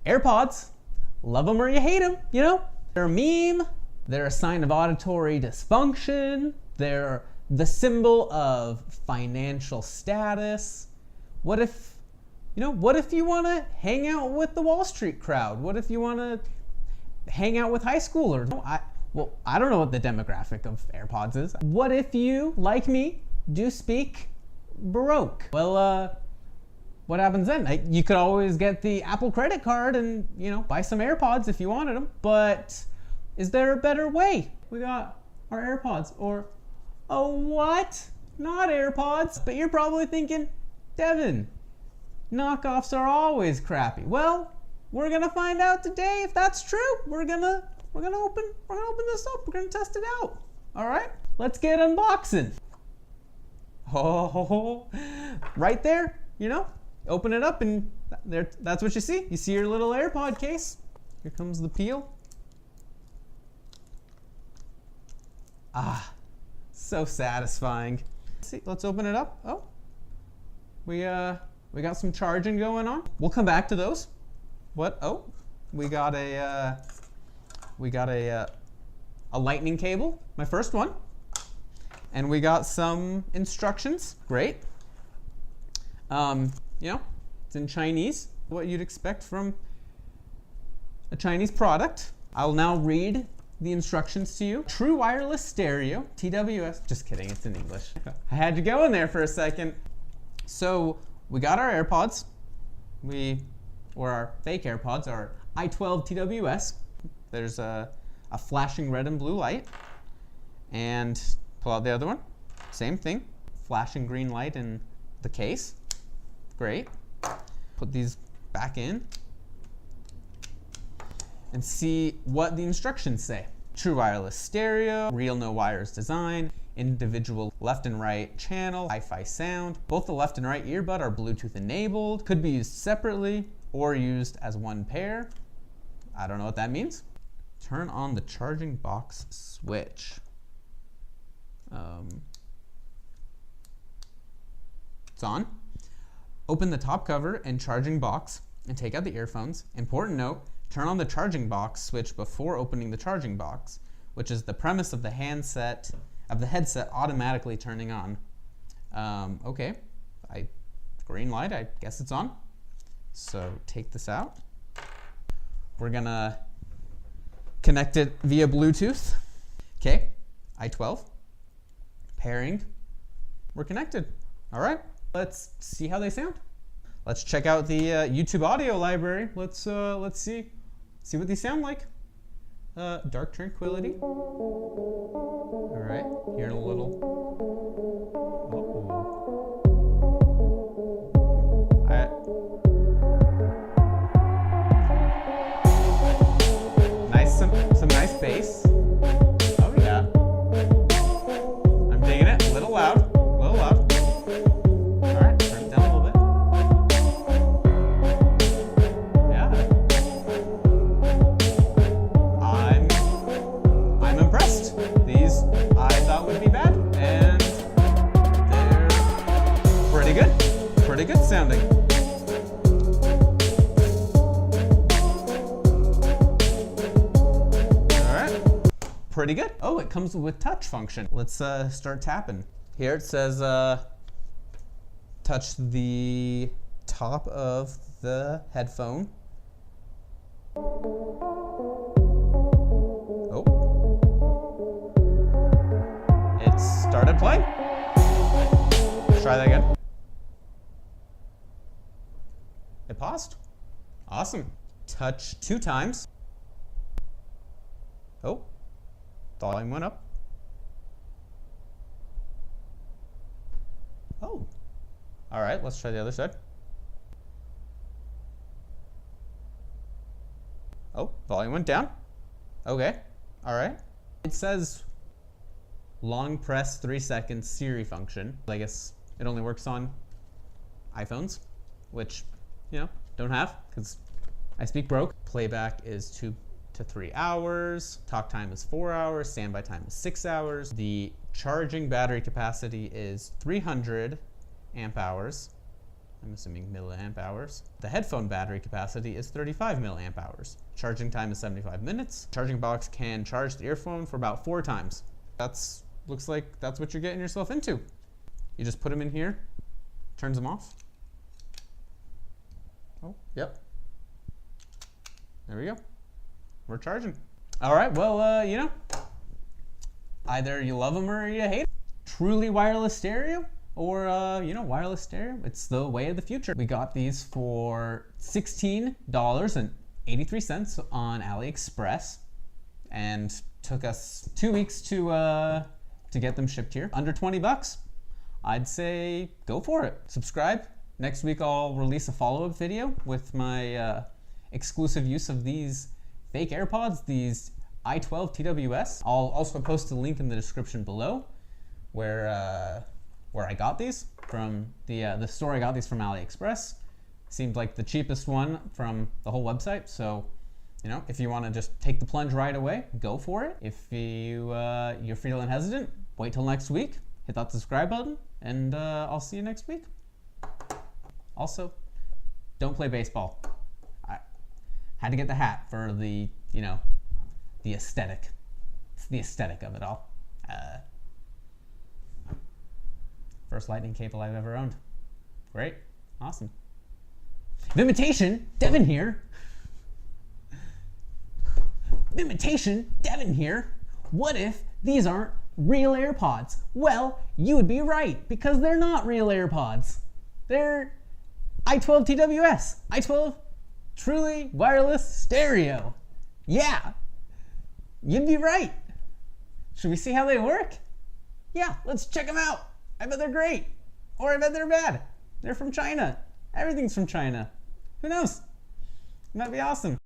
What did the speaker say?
AirPods, love them or you hate them, you know? They're a meme, they're a sign of auditory dysfunction, they're the symbol of financial status. What if you want to hang out with the Wall Street crowd? What if you want to hang out with high schoolers? I don't know what the demographic of AirPods is. What if you, like me, do speak Baroque? Well, what happens then? You could always get the Apple credit card and, buy some AirPods if you wanted them. But is there a better way? We got our AirPods. Or, oh, what? Not AirPods. But you're probably thinking, Devin, knockoffs are always crappy. Well, we're gonna find out today if that's true. We're gonna open this up. We're gonna test it out. All right, let's get unboxing. Oh, right there, open it up and there. That's what you see. You see your little AirPod case. Here comes the peel. Ah, so satisfying. Let's open it up. Oh, we got some charging going on. We'll come back to those. What? Oh, we got a lightning cable, my first one. And we got some instructions. Great. It's in Chinese, what you'd expect from a Chinese product. I'll now read the instructions to you. True wireless stereo, TWS. Just kidding, it's in English. I had to go in there for a second. So we got our AirPods. Or our fake AirPods, our i12-tws. There's a flashing red and blue light. And pull out the other one. Same thing. Flashing green light in the case. Great. Put these back in. And see what the instructions say. True wireless stereo, real no wires design, individual left and right channel, hi-fi sound. Both the left and right earbud are Bluetooth enabled, could be used separately or used as one pair. I don't know what that means. Turn on the charging box switch. It's on. Open the top cover and charging box and take out the earphones. Important note, turn on the charging box switch before opening the charging box, which is the premise of the headset automatically turning on. Okay, green light, I guess it's on. So take this out. We're gonna connect it via Bluetooth. Okay, i12, pairing, we're connected. All right, let's see how they sound. Let's check out the YouTube audio library. Let's see what these sound like. Dark Tranquility. All right, hearing a little. Some nice bass. Oh yeah. I'm digging it. A little loud. All right, turn it down a little bit. Yeah. I'm impressed. These I thought would be bad, and they're pretty good. Pretty good sounding. Pretty good. Oh, it comes with touch function. Let's start tapping. Here it says touch the top of the headphone. Oh. It started playing. Let's try that again. It paused. Awesome. Touch 2 times. Oh. Volume went up. Oh. All right, let's try the other side. Oh, volume went down. Okay. All right. It says long press 3 seconds Siri function. I guess it only works on iPhones, which, don't have because I speak broke. Playback is 2 to 3 hours, talk time is 4 hours, standby time is 6 hours. The charging battery capacity is 300 amp hours. I'm assuming milliamp hours. The headphone battery capacity is 35 milliamp hours. Charging time is 75 minutes. Charging box can charge the earphone for about 4 times. Looks like that's what you're getting yourself into. You just put them in here, turns them off. Oh, yep. There we go. We're charging. All right, well, you know, either you love them or you hate them. Truly wireless stereo or, you know, wireless stereo. It's the way of the future. We got these for $16.83 on AliExpress and took us 2 weeks to get them shipped here. Under 20 bucks. I'd say go for it. Subscribe. Next week I'll release a follow-up video with my exclusive use of these fake AirPods, these i12-tws. I'll also post a link in the description below where I got these from the store. I got these from AliExpress. Seemed like the cheapest one from the whole website. So, you know, if you want to just take the plunge right away, go for it. If you're feeling hesitant, wait till next week. Hit that subscribe button, and I'll see you next week. Also, don't play baseball. I had to get the hat for the, you know, the aesthetic. It's the aesthetic of it all. First lightning cable I've ever owned. Great. Awesome. Imitation, Devin here. Imitation, Devin here. What if these aren't real AirPods? Well, you would be right, because they're not real AirPods. They're i12-tws. i12 truly wireless stereo. Yeah, you'd be right. Should we see how they work? Yeah, let's check them out. I bet they're great. Or I bet they're bad. They're from China. Everything's from China. Who knows? It might be awesome.